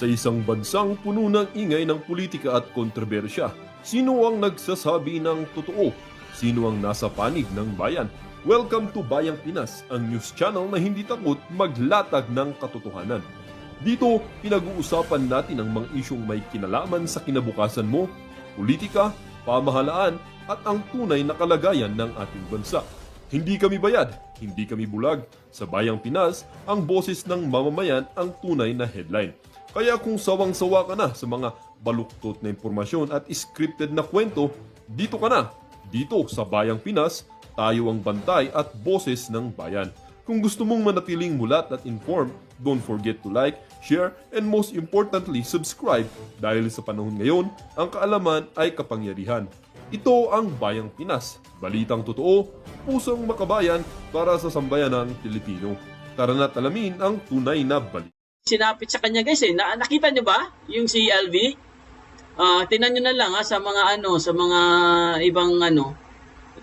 Sa isang bansang puno ng ingay ng politika at kontrobersya, sino ang nagsasabi ng totoo? Sino ang nasa panig ng bayan? Welcome to Bayang Pinas, ang news channel na hindi takot maglatag ng katotohanan. Dito, pinag-uusapan natin ang mga isyong may kinalaman sa kinabukasan mo, politika, pamahalaan at ang tunay na kalagayan ng ating bansa. Hindi kami bayad, hindi kami bulag. Sa Bayang Pinas, ang boses ng mamamayan ang tunay na headline. Kaya kung sawang-sawa ka na sa mga baluktot na impormasyon at scripted na kwento, dito ka na. Dito sa Bayang Pinas, tayo ang bantay at boses ng bayan. Kung gusto mong manatiling mulat at informed, don't forget to like, share, and most importantly, subscribe dahil sa panahon ngayon, ang kaalaman ay kapangyarihan. Ito ang Bayang Pinas, balitang totoo, pusong makabayan para sa sambayanang Pilipino. Tara na't alamin ang tunay na balita. Sinapit sa kanya guys nakita nyo ba yung si LV? Tingnan nyo na lang sa mga sa mga ibang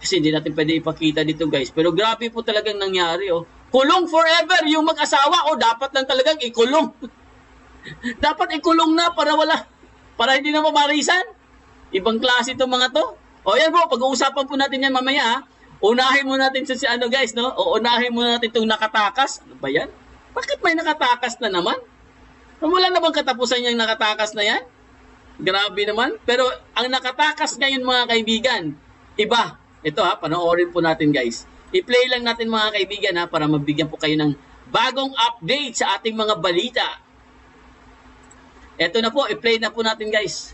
kasi hindi natin pwede ipakita dito guys, pero grabe po talagang nangyari kulong forever yung mag-asawa dapat lang talagang ikulong. Dapat ikulong na para hindi na mamarisan. Ibang klase itong mga to. Yan po, pag-uusapan po natin yan mamaya Unahin mo natin si guys, no? Unahin mo natin itong nakatakas. Ano ba yan? Bakit may nakatakas na naman? Wala na bang katapusan yung nakatakas na yan? Grabe naman. Pero ang nakatakas ngayon mga kaibigan, iba. Ito panoorin po natin guys. I-play lang natin mga kaibigan para mabigyan po kayo ng bagong update sa ating mga balita. Ito na po, i-play na po natin guys.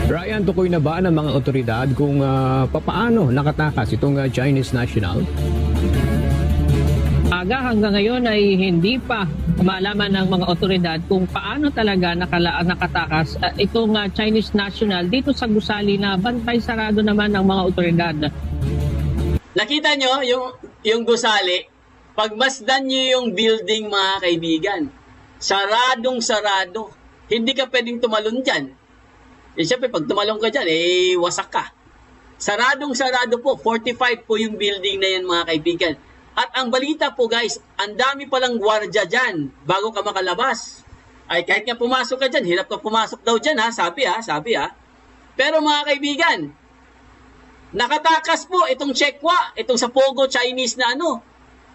Ryan, tukoy na ba ng mga otoridad kung papaano nakatakas itong Chinese national? Aga hanggang ngayon ay hindi pa malaman ng mga otoridad kung paano talaga nakatakas itong Chinese national dito sa gusali na bantay sarado naman ng mga otoridad. Nakita nyo yung gusali? Pagmasdan nyo yung building mga kaibigan, saradong sarado. Hindi ka pwedeng tumalon dyan. Siyempre pag tumalon ka dyan, wasak ka. Saradong sarado po, 45 po yung building na yan mga kaibigan. At ang balita po guys, ang dami palang gwardiya dyan bago ka makalabas. Ay kahit nga pumasok ka dyan, hirap ka pumasok daw dyan sabi. Pero mga kaibigan, nakatakas po itong Chekwa, itong sa Pogo Chinese na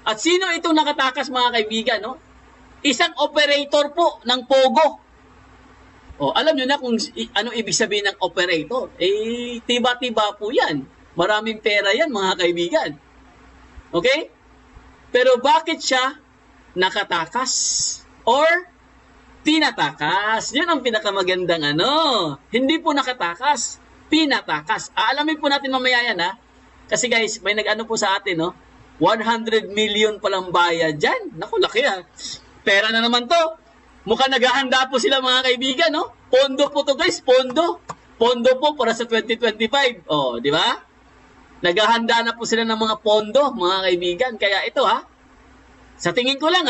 At sino itong nakatakas mga kaibigan, Isang operator po ng Pogo. Alam nyo na kung anong ibig sabihin ng operator. Tiba-tiba po yan. Maraming pera yan mga kaibigan. Okay? Pero bakit siya nakatakas or pinatakas? Yun ang pinakamagandang Hindi po nakatakas, pinatakas. Aalamin po natin mamaya yan Kasi guys, may nag po sa atin 100 million palang bayad dyan. Naku, laki Pera na naman to. Mukhang naghahanda po sila mga kaibigan Pondo po to guys, pondo. Pondo po para sa 2025. Di ba? Naghahanda na po sila ng mga pondo, mga kaibigan. Kaya ito sa tingin ko lang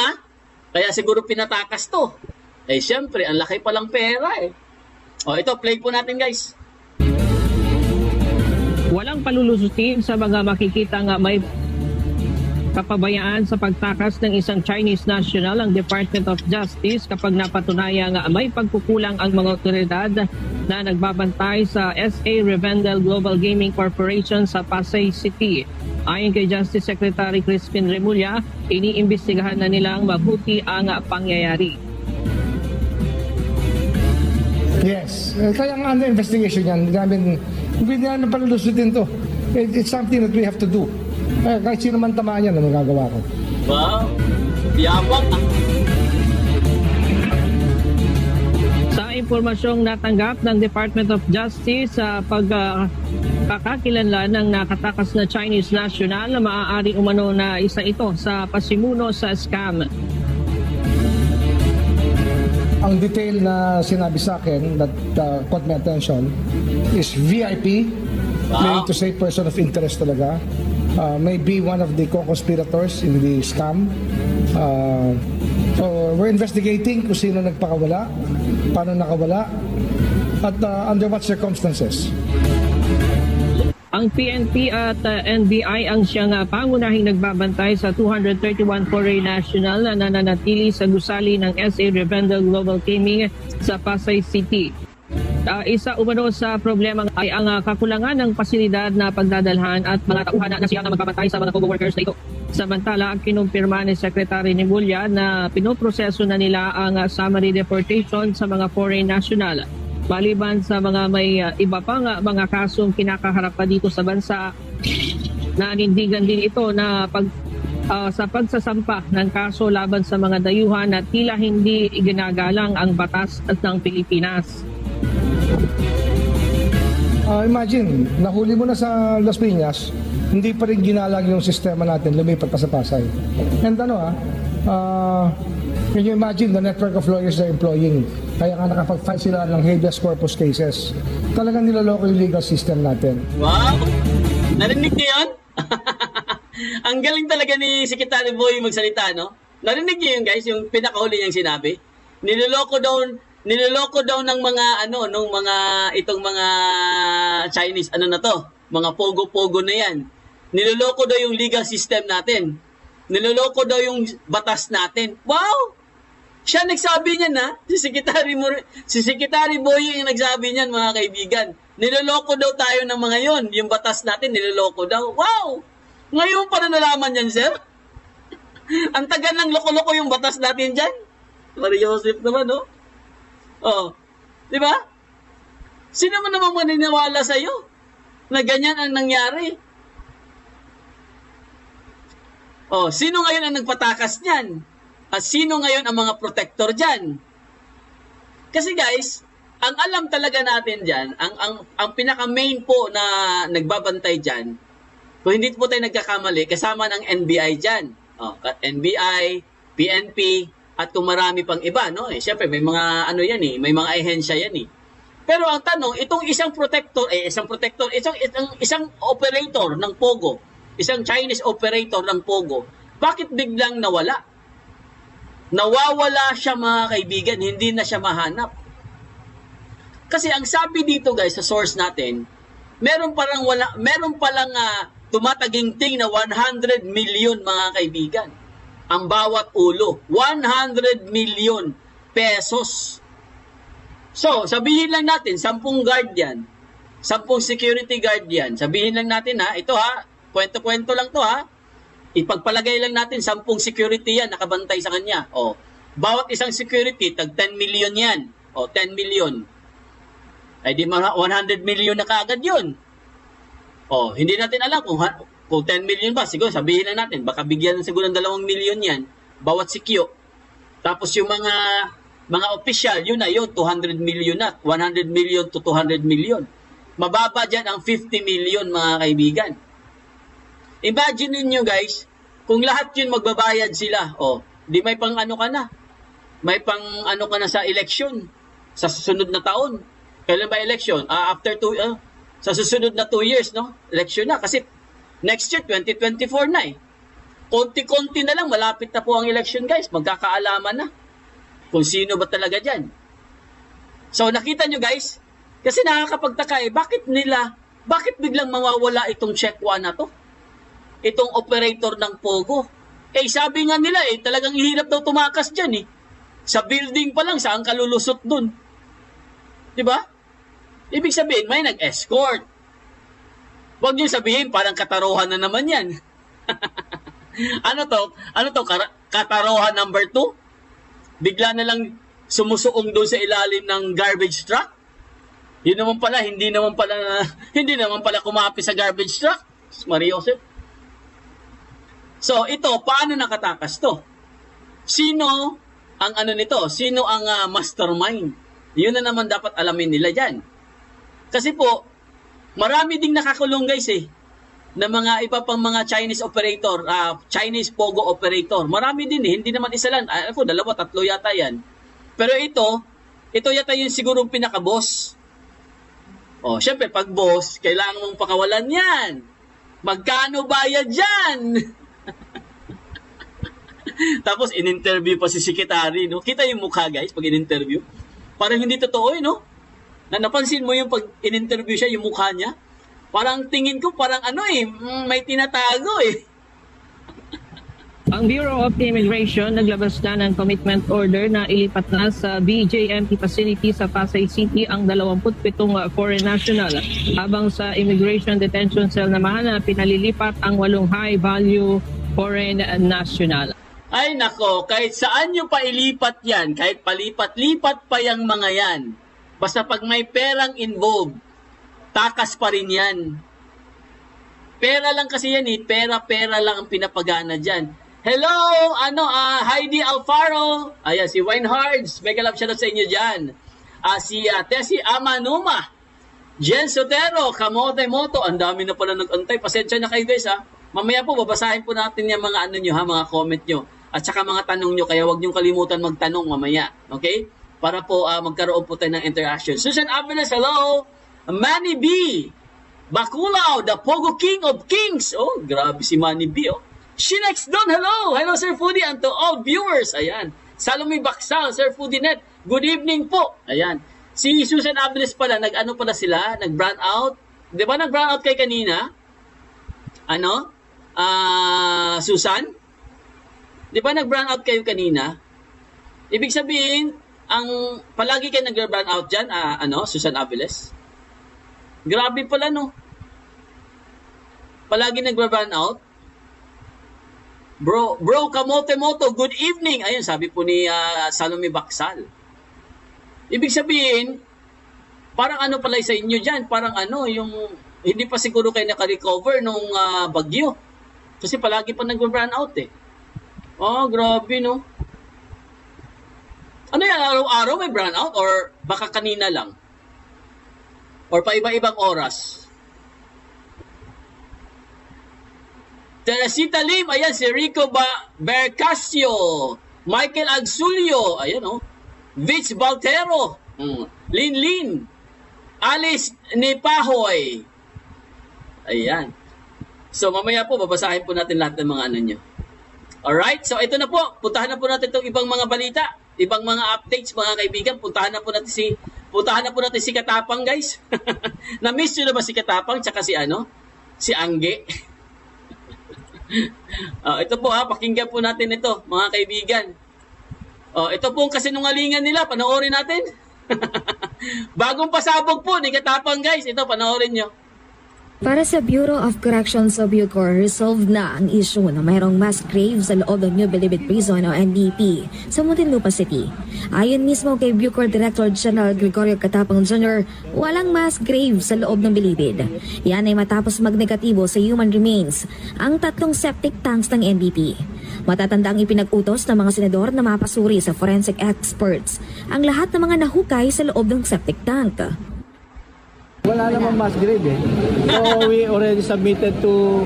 kaya siguro pinatakas to. Siyempre, ang laki palang pera ito, play po natin guys. Walang palulusutin sa mga makikita may kapabayaan sa pagtakas ng isang Chinese national ang Department of Justice kapag napatunayan may pagkukulang ang mga otoridad na nagbabantay sa SA Revendel Global Gaming Corporation sa Pasay City. Ayon kay Justice Secretary Crispin Remulla, iniimbestigahan na nilang mabuti ang pangyayari. Yes. Kaya nga under investigation yan. Hindi na palulusutin to. It's something that we have to do. Kahit sino man tamaan yan, magagawa ko. Wow! Yabang Sa impormasyong natanggap ng Department of Justice sa pagkakakilanlan ng nakatakas na Chinese national na maaari umano na isa ito sa pasimuno sa scam. Ang detail na sinabi sa akin that caught my attention is VIP, meaning to say person of interest talaga. May be one of the co-conspirators in the scam. So we're investigating kung sino nagpakawala, paano nakawala, at under what circumstances. Ang PNP at NBI ang siyang pangunahing nagbabantay sa 231 foreign national na nananatili sa gusali ng SA Revendell Global Gaming sa Pasay City. Isa umano sa problema ay ang kakulangan ng pasilidad na pagdadalhan at mga tauhan na siyang magbabantay sa mga Pogo workers na ito. Samantala, ang kinumpirma ni Secretary Nimulya na pinoproseso na nila ang summary deportation sa mga foreign national. Maliban sa mga may iba pang mga kasong kinakaharap pa dito sa bansa, nanindigan din ito na sa pagsasampa ng kaso laban sa mga dayuhan na tila hindi iginagalang ang batas ng Pilipinas. Imagine, nahuli mo na sa Las Piñas, hindi pa rin ginalang yung sistema natin, lumipat pa sa Pasay. And can you imagine the network of lawyers they're employing? Kaya nga nakapag-file sila ng habeas corpus cases. Talagang niloloko yung legal system natin. Wow! Narinig niyo yun? Ang galing talaga ni Secretary Boy magsalita, no? Narinig niyo yun, guys, yung pinakahuli niyang sinabi? Niloloko daw ng mga itong mga Chinese mga pogo-pogo na yan. Niloloko daw yung legal system natin. Niloloko daw yung batas natin. Wow! Siya nagsabi niyan, ha? Si Secretary Boy yung nagsabi niyan, mga kaibigan. Niloloko daw tayo ng mga yon. Yung batas natin niloloko daw. Wow! Ngayon pa na nalaman yan, sir? Ang tagal ng loko-loko yung batas natin dyan. Maria Joseph naman, no? Oh. Di ba? Sino man naman maniniwala sa'yo na ganyan ang nangyari? Oh, sino ngayon ang nagpatakas niyan? At sino ngayon ang mga protector dyan? Kasi guys, ang alam talaga natin dyan, ang pinaka-main po na nagbabantay dyan, kung hindi po tayo nagkakamali, kasama ng NBI dyan. Oh, NBI, PNP, at kung marami pang iba, no? Siyempre, may mga may mga ahensya yan eh. Pero ang tanong, itong isang operator ng Pogo, isang Chinese operator ng Pogo, bakit biglang nawala? Nawawala siya, mga kaibigan, hindi na siya mahanap. Kasi ang sabi dito, guys, sa source natin, meron palang tumataginting na 100 million, mga kaibigan. Ang bawat ulo, 100 million pesos. So, sabihin lang natin, 10 guard yan, 10 security guard yan. Sabihin lang natin, ito kwento-kwento lang to, ipagpalagay lang natin 10 security yan nakabantay sa kanya. O, bawat isang security tag 10 million yan. O, 10 million. Ay di 100 million na kaagad yun. O, hindi natin alam kung 10 million ba. Siguro sabihin lang natin, baka bigyan siguro ng 2 million yan bawat secure. Tapos yung mga official, yun 200 million na. 100 million to 200 million. Mababa dyan ang 50 million, mga kaibigan. Imagine niyo guys, kung lahat yun magbabayad sila, di may pang ka na. May pang ka na sa election sa susunod na taon. Kailan ba election? Sa susunod na 2 years, no? Election na kasi next year 2024 na eh. Konti-konti na lang malapit na po ang election, guys. Magkakaalaman na kung sino ba talaga diyan. So nakita nyo guys, kasi nakakapagtaka bakit biglang mawawala itong Check One na to? Itong operator ng Pogo. Sabi nga nila talagang hirap daw tumakas dyan eh. Sa building pa lang, saan ka lulusot dun? Diba? Ibig sabihin, may nag-escort. Huwag niyo sabihin, parang kataruhan na naman yan. Ano to? Kataruhan number 2? Bigla na lang sumusuong doon sa ilalim ng garbage truck? Yun naman pala, hindi naman pala kumapi sa garbage truck. Maria Joseph. So, ito, paano nakatakas to? Sino ang nito? Sino ang mastermind? Yun na naman dapat alamin nila dyan. Kasi po, marami ding nakakulong guys na mga iba pang mga Chinese operator, Chinese Pogo operator. Marami din hindi naman isa lang. 2, 3 yata yan. Pero ito yata yung sigurong pinaka-boss. Syempre, pag boss, kailangan mong pakawalan yan. Magkano bayad dyan? Tapos in-interview pa si Secretary, no? Kita yung mukha, guys, pag in-interview. Parang hindi totoo, no? Napansin mo yung pag in-interview siya, yung mukha niya? Parang tingin ko, parang may tinatago eh. Ang Bureau of Immigration naglabas na ng commitment order na ilipat na sa BJMP facility sa Pasay City ang 27 foreign national, habang sa Immigration Detention Cell naman pinalilipat ang 8 high-value foreign national. Ay nako, kahit saan nyo pa ilipat yan, kahit palipat-lipat pa yung mga yan, basta pag may perang involved, takas pa rin yan. Pera lang kasi yan eh, pera-pera lang ang pinapagana dyan. Hello, Heidi Alfaro, ayan, si Winehards, mega love shoutout sa inyo dyan. Si Tessie Amanuma, Jen Sotero, Kamote Moto, ang dami na pala nag-antay, pasensya na kayo guys ha. Mamaya po, babasahin po natin yung mga nyo ha, mga comment nyo. At saka mga tanong nyo, kaya huwag nyo kalimutan magtanong mamaya. Okay? Para po magkaroon po tayo ng interaction. Susan Avenes, hello! Manny B. Bakulao, the Pogo King of Kings. Oh, grabe si Manny B. Oh. Shinex Don, hello! Hello, Sir Foodie, and to all viewers. Ayan. Salome Baksal, Sir Foodie Net. Good evening po. Ayan. Si Susan Avenes pala, nag-ano pala sila? Nag-brand out. Di ba nag-brand out kay kanina? Susan? Di ba nag-brand out kayo kanina? Ibig sabihin, ang palagi kayo nag-brand out dyan, Susan Aviles? Grabe pala, no? Palagi nag-brand out? Bro, Kamote Moto, good evening. Ayun, sabi po ni Salome Baksal. Ibig sabihin, parang pala sa inyo dyan, parang yung hindi pa siguro kayo naka-recover nung bagyo. Kasi palagi pa nag-brand out eh. Oh, grabe no. Ano yan, araw-araw may brand out or baka kanina lang? Or pa iba-ibang oras? Teresita Lim, ayan, si Rico Bercasio, Michael Agsulio, ayan oh. Vitch Baltero, Lin, Alice Nipahoy. Ayan. So mamaya po, babasahin po natin lahat ng mga nyo. Alright, so ito na po. Puntahan na po natin itong ibang mga balita, ibang mga updates, mga kaibigan. Puntahan na po natin si Katapang, guys. Na-miss nyo na ba si Katapang tsaka si Angge? Ito po pakinggan po natin ito, mga kaibigan. Ito po ang kasinungalingan nila, panoorin natin. Bagong pasabog po ni Katapang, guys. Ito, panoorin nyo. Para sa Bureau of Corrections sa Bucor, resolved na ang issue na mayroong mass grave sa loob ng New Bilibid Prison o NBP sa Muntinlupa City. Ayon mismo kay Bucor Director General Gregorio Katapang Jr., walang mass grave sa loob ng Bilibid. Yan ay matapos magnegatibo sa human remains ang 3 septic tanks ng NBP. Matatanda ang ipinag-utos ng mga senador na mapasuri sa forensic experts ang lahat ng mga nahukay sa loob ng septic tank. Wala namang mass grave eh. So we already submitted to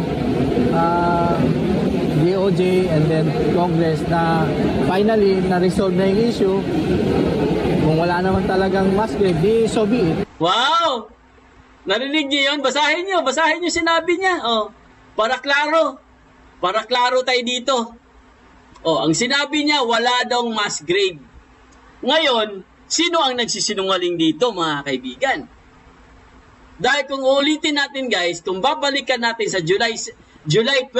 DOJ and then Congress na finally na-resolve na yung issue. Kung wala naman talagang mass grave, di so be it. Wow! Narinig niyo yun? Basahin niyo sinabi niya. Para klaro tayo dito. Ang sinabi niya, wala daw mass grave. Ngayon, sino ang nagsisinungaling dito, mga kaibigan? Dahil kung ulitin natin guys, kung babalikan natin sa July 27,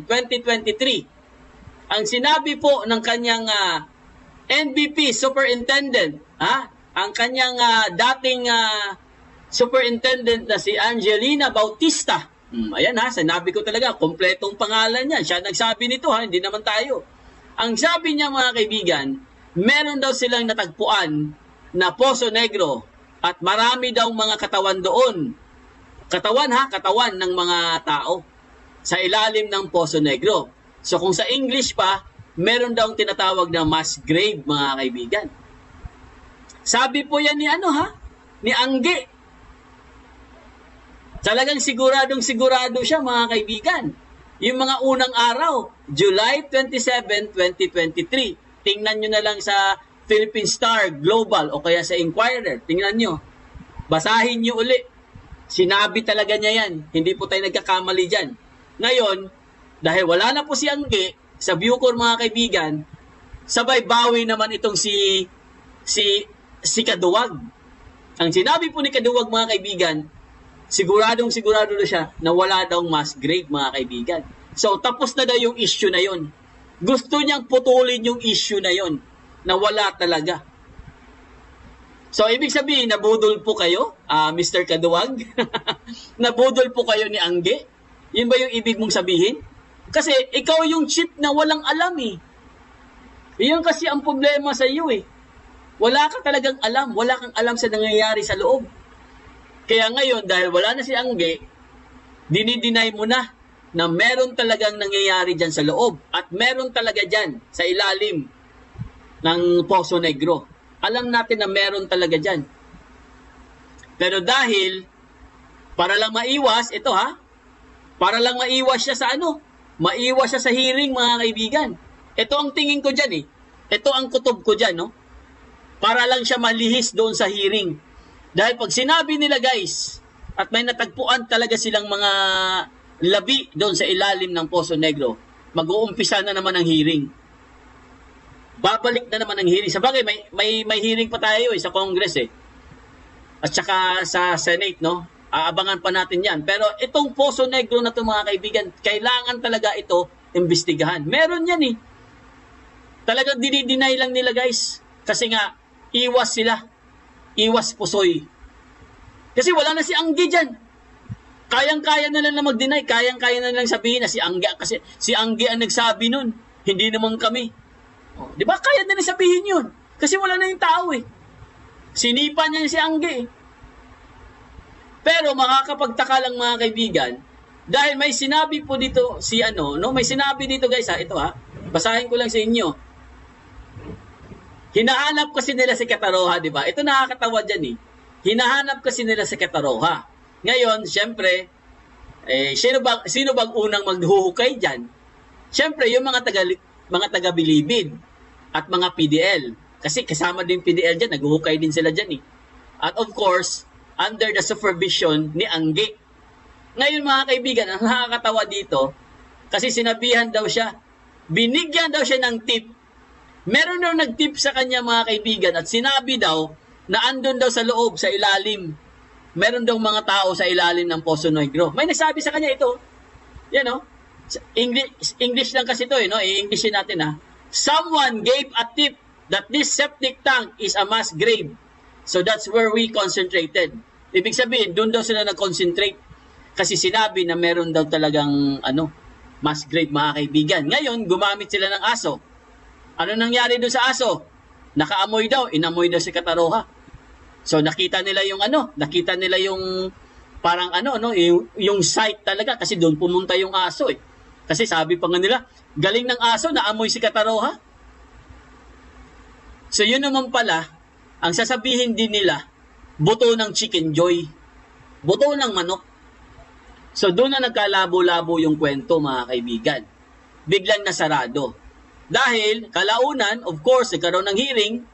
2023, ang sinabi po ng kanyang NBP Superintendent, ang kanyang dating Superintendent na si Angelina Bautista. Ayan sinabi ko talaga, kompletong pangalan niya. Siya nagsabi nito hindi naman tayo. Ang sabi niya mga kaibigan, meron daw silang natagpuan na Poso Negro. At marami daw mga katawan doon. Katawan ng mga tao sa ilalim ng Poso Negro. So kung sa English pa, meron daw tinatawag na mass grave, mga kaibigan. Sabi po yan ni Angge. Talagang sigurado siya, mga kaibigan. Yung mga unang araw, July 27, 2023. Tingnan nyo na lang sa Philippine Star Global o kaya sa Inquirer. Tingnan nyo. Basahin nyo uli. Sinabi talaga niya yan. Hindi po tayo nagkakamali dyan. Ngayon, dahil wala na po si Angge sa Bucor, mga kaibigan, sabay bawi naman itong si Kaduwag. Ang sinabi po ni Kaduwag, mga kaibigan, Siguradong sigurado na siya na wala daw mass grave, mga kaibigan. So, tapos na daw yung issue na yon. Gusto niyang putulin yung issue na yon, na wala talaga. So, ibig sabihin, nabudol po kayo, Mr. Kaduwag? Nabudol po kayo ni Angge? Yun ba yung ibig mong sabihin? Kasi ikaw yung chief na walang alam eh. Iyon kasi ang problema sa iyo eh. Wala ka talagang alam. Wala kang alam sa nangyayari sa loob. Kaya ngayon, dahil wala na si Angge, dinideny mo na meron talagang nangyayari dyan sa loob. At meron talaga dyan sa ilalim ng Poso Negro. Alam natin na meron talaga dyan. Pero dahil, para lang maiwas, ito para lang maiwas siya sa maiwas siya sa hearing, mga kaibigan. Ito ang tingin ko dyan eh. Ito ang kutob ko dyan, no? Para lang siya malihis doon sa hearing. Dahil pag sinabi nila, guys, at may natagpuan talaga silang mga labi doon sa ilalim ng Poso Negro, mag-uumpisa na naman ang hearing. Babalik na naman ang hearing. Sabagay, may hearing pa tayo sa Congress eh. At saka sa Senate, no? Aabangan pa natin yan. Pero itong Poso Negro na ito, mga kaibigan, kailangan talaga ito imbestigahan. Meron yan eh. Talagang dinideny lang nila, guys. Kasi nga, iwas sila. Iwas pusoy. Kasi wala na si Angge dyan. Kayang-kaya na lang na mag-deny. Kayang-kaya na lang sabihin na si Angge. Kasi si Angge ang nagsabi nun. Hindi naman kami. Di ba? Kaya na lang sabihin yun. Kasi wala na yung tao eh. Sinipa niya si Angge eh. Pero makakapagtaka lang, mga kaibigan, dahil may sinabi po dito may sinabi dito, guys, ito basahin ko lang sa inyo. Hinahanap kasi nila si Kataroha, di ba? Ito nakakatawa dyan eh. Hinahanap kasi nila si Kataroha. Ngayon, syempre, sino bang unang maghuhukay dyan? Syempre, yung mga taga-bilibid at mga PDL. Kasi kasama din PDL dyan, naghuhukay din sila dyan eh. At of course, under the supervision ni Angge. Ngayon, mga kaibigan, ang nakakatawa dito, kasi sinabihan daw siya, binigyan daw siya ng tip. Meron daw nag-tip sa kanya, mga kaibigan, at sinabi daw na andun daw sa loob, sa ilalim. Meron daw mga tao sa ilalim ng Poso Negro. May nagsabi sa kanya ito. Yan o. English lang kasi ito no? I-Englishin natin Someone gave a tip that this septic tank is a mass grave. So that's where we concentrated. Ibig sabihin, doon daw sila nag-concentrate. Kasi sinabi na meron daw talagang mass grave, mga kaibigan. Ngayon, gumamit sila ng aso. Ano nangyari doon sa aso? Nakaamoy daw, inamoy daw si Kataroha. So nakita nila yung parang yung site talaga kasi doon pumunta yung aso eh. Kasi sabi pa nga nila, galing ng aso na amoy si Kataroha. So yun naman pala, ang sasabihin din nila, buto ng chicken joy. Buto ng manok. So doon na nagkalabo-labo yung kwento, mga kaibigan. Biglang nasarado. Dahil kalaunan, of course, nagkaroon ng hearing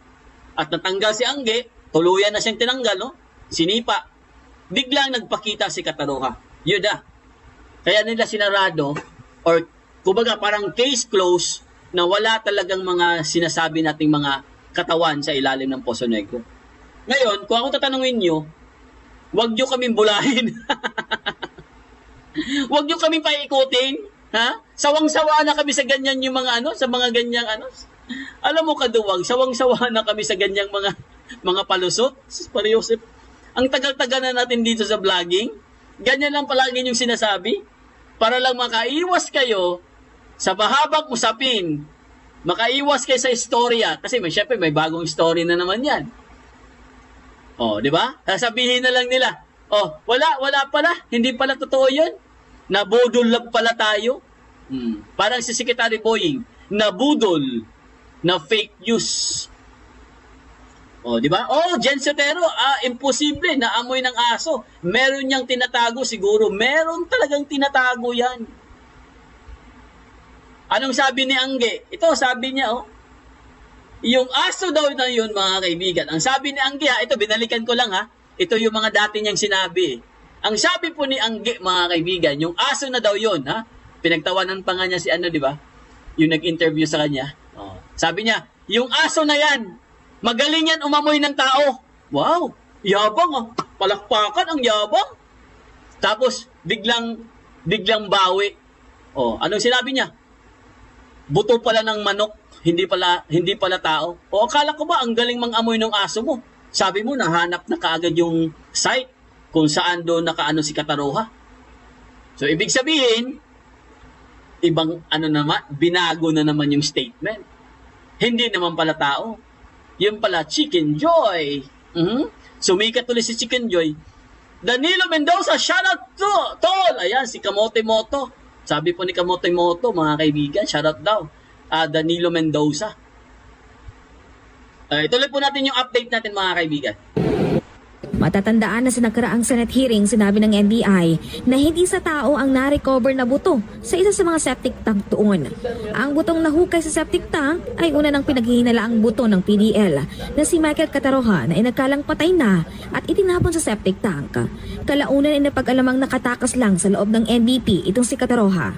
at natanggal si Angge, tuluyan na siyang tinanggal, no? Sinipa. Biglang nagpakita si Kataroha. Yun Kaya nila sinarado or kumbaga parang case closed na wala talagang mga sinasabi nating mga katawan sa ilalim ng Poso Negro. Ngayon, kung ako tatanungin nyo, huwag nyo kaming bulahin. Huwag nyo kaming paikutin. Sawang-sawa na kami sa ganyan yung mga sa mga ganyang Alam mo, Kaduwag, sawang-sawa na kami sa ganyang mga palusot. Pariyosip. Ang tagal-tagal na natin dito sa vlogging. Ganyan lang palagi yung sinasabi. Para lang makaiwas kayo sa mahabang usapin. Makaiwas kayo sa istorya. Kasi syempre may bagong story na naman yan. Di ba? Sasabihin na lang nila, wala pala. Hindi pala totoo yun. Nabudol lang pala tayo. Parang si Secretary Boying, nabudol na fake news. Di ba? Jen Sotero, imposible na amoy ng aso. Meron niyang tinatago siguro. Meron talagang tinatago yan. Anong sabi ni Angge? Ito, sabi niya, yung aso daw na yun, mga kaibigan. Ang sabi ni Angge, ito, binalikan ko lang, Ito yung mga dati niyang sinabi. Ang sabi po ni Angge, mga kaibigan, yung aso na daw yun, pinagtawanan pa nga niya si di ba? Yung nag-interview sa kanya. Sabi niya, yung aso na yan, magaling yan umamoy ng tao. Wow, yabang Palakpakan ang yabang. Tapos, biglang bawi. O, anong sinabi niya? Buto pala ng manok, hindi pala tao. O, akala ko ba ang galing mang-amoy ng aso mo? Sabi mo, nahanap na kaagad yung site kung saan doon nakaano si Kataroha. So, ibig sabihin, binago na naman yung statement. Hindi naman pala tao. Yun pala, Chicken Joy. Sumikat ulit si Chicken Joy. Danilo Mendoza, shout out to tol. Ayan, si Kamote Moto. Sabi po ni Kamote Moto, mga kaibigan, shout out daw. Danilo Mendoza. Ituloy po natin yung update natin, mga kaibigan. Matatandaan na sa nakaraang Senate hearing, sinabi ng NBI na hindi sa tao ang na-recover na buto sa isa sa mga septic tank doon. Ang butong nahukay sa septic tank ay una ng pinaghihinalaang buto ng PDL na si Michael Kataroha na inakalang patay na at itinapon sa septic tank. Kalaunan ay napag-alamang nakatakas lang sa loob ng NBP itong si Kataroha.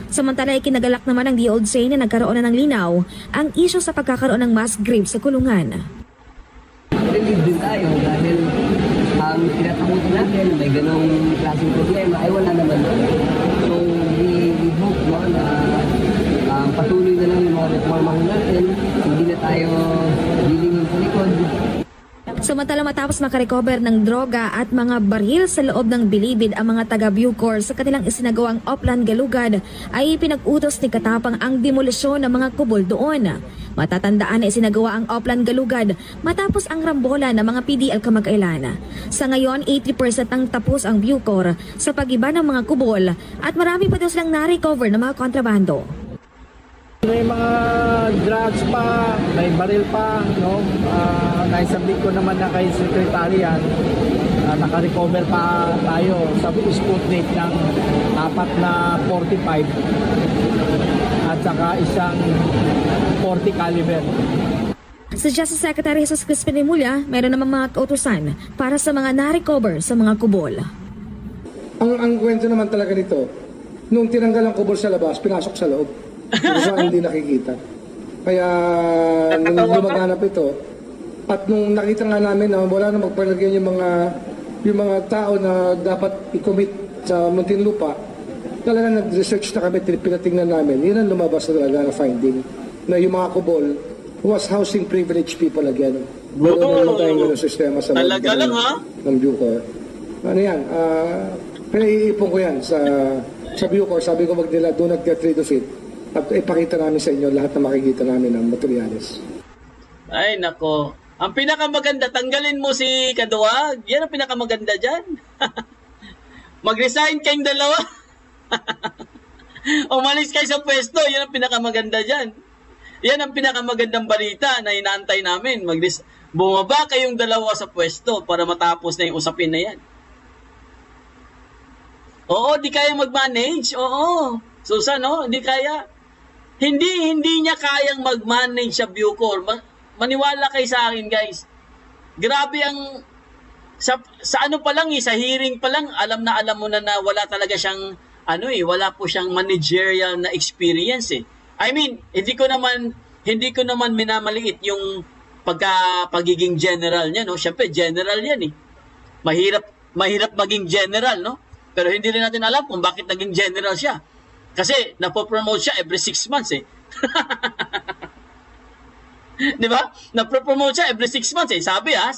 Samantala ay kinagalak naman ng DOJ na nagkaroon na ng linaw ang isyu sa pagkakaroon ng mass grave sa kulungan. Relieve din tayo dahil ang tinatakutan natin may ganong klaseng problema ay wala naman. So we hope na patuloy na lang yung mga reforma natin, hindi na tayo lilingin sa likod. Samantala matapos makarecover ng droga at mga baril sa loob ng Bilibid ang mga taga-Bucor sa kanilang isinagawang Oplan Galugad ay pinag-utos ni Katapang ang demolisyon ng mga kubol doon. Matatandaan na isinagawa ang Oplan Galugad matapos ang rambola ng mga PDL kamakailan. Sa ngayon, 80% ang tapos ang Bucor sa pag-iba ng mga kubol at marami pa daw silang na-recover ng mga kontrabando. May mga drugs pa, may baril pa, no? Naisabit ko naman na kay Secretary yan. Naka-recover pa tayo sa Sputnik ng 4 na 45 at saka isang 40 caliber. Sa Justice Secretary Jesus Crispin Remulla, meron naman mga kautusan para sa mga na-recover sa mga kubol. Ang kwento naman talaga nito, nung tinanggal ang kubol sa labas, pinasok sa loob. Kung saan hindi nakikita. Kaya nung lumaganap ito, at nung nakita nga namin na wala na magpalagyan yung mga tao na dapat i-commit sa Muntinlupa, talaga nag-research na kami, pinatingnan namin, yun ang lumabas na talaga na finding, na yung mga kubol was housing privileged people again. Meron naman tayong ganun sistema sa talaga lang, ha? ng Bucor. Ano yan, pinaiipon ko yan sa Bucor, sabi ko wag nila, do not get rid of it. At ipakita namin sa inyo lahat na makikita namin ng materyales. Ay, nako. Ang pinakamaganda, tanggalin mo si Kaduwag. Yan ang pinakamaganda dyan. Mag-resign kayong dalawa. Umalis kayo sa pwesto. Yan ang pinakamaganda dyan. Yan ang pinakamagandang balita na inaantay namin. Bumaba kayong dalawa sa pwesto para matapos na yung usapin na yan. Oo, di kaya mag-manage. Oo. Susan, no? Di kaya. Hindi niya kayang mag-manage sa Bucor. Maniwala kayo sa akin, guys. Grabe ang sa ano pa lang sa hearing pa lang, alam mo na wala talaga siyang wala po siyang managerial na experience eh. I mean, hindi ko naman minamaliit yung pagiging general niya, no? Syempre general 'yan eh. Mahirap maging general, no? Pero hindi rin natin alam kung bakit naging general siya. Kasi napopromote siya every 6 months eh. Di ba? Napopromote siya every 6 months eh. Sabi ha.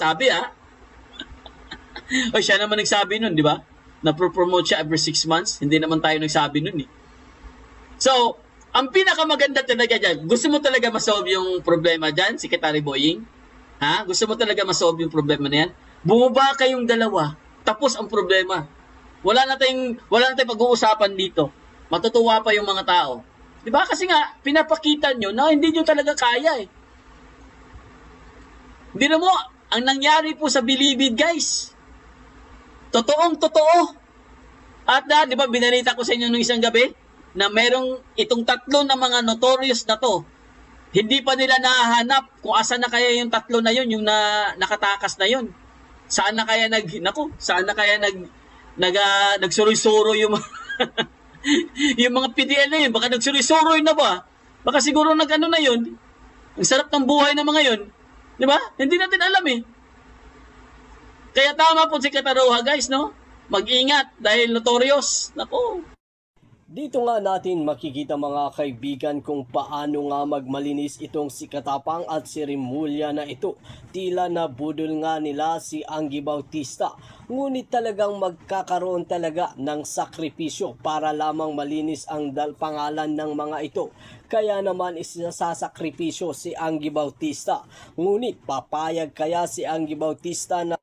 O siya naman nagsabi nun, di ba? Napopromote siya every 6 months. Hindi naman tayo nagsabi nun eh. So, ang pinakamaganda talaga dyan, gusto mo talaga masolve yung problema dyan, Secretary Boying? Ha? Gusto mo talaga masolve yung problema na yan? Bumaba kayong dalawa, tapos ang problema. Wala na tayong pag-uusapan dito. Matutuwa pa yung mga tao. Diba? Kasi nga, pinapakita nyo na hindi nyo talaga kaya eh. Hindi na mo, ang nangyari po sa Bilibid, guys. Totoong-totoo. At di ba, binalita ko sa inyo nung isang gabi, na merong itong 3 na mga notorious na to, hindi pa nila nahanap kung asan na kaya yung 3 na yun, yung nakatakas na yun. Saan na kaya nagsuroy-suroy yung yung mga PDL na yun, baka nagsuroy-suroy na ba? Baka siguro na yun. Ang sarap ng buhay ng mga yun. Di ba? Hindi natin alam eh. Kaya tama po si Kataroha, guys, no? mag-ingat dahil notorious. Nako. Dito nga natin makikita mga kaibigan kung paano nga magmalinis itong si Katapang at si Rimulya na ito. Tila na budol nga nila si Anggi Bautista. Ngunit talagang magkakaroon talaga ng sakripisyo para lamang malinis ang pangalan ng mga ito. Kaya naman isasakripisyo si Anggi Bautista. Ngunit papayag kaya si Anggi Bautista na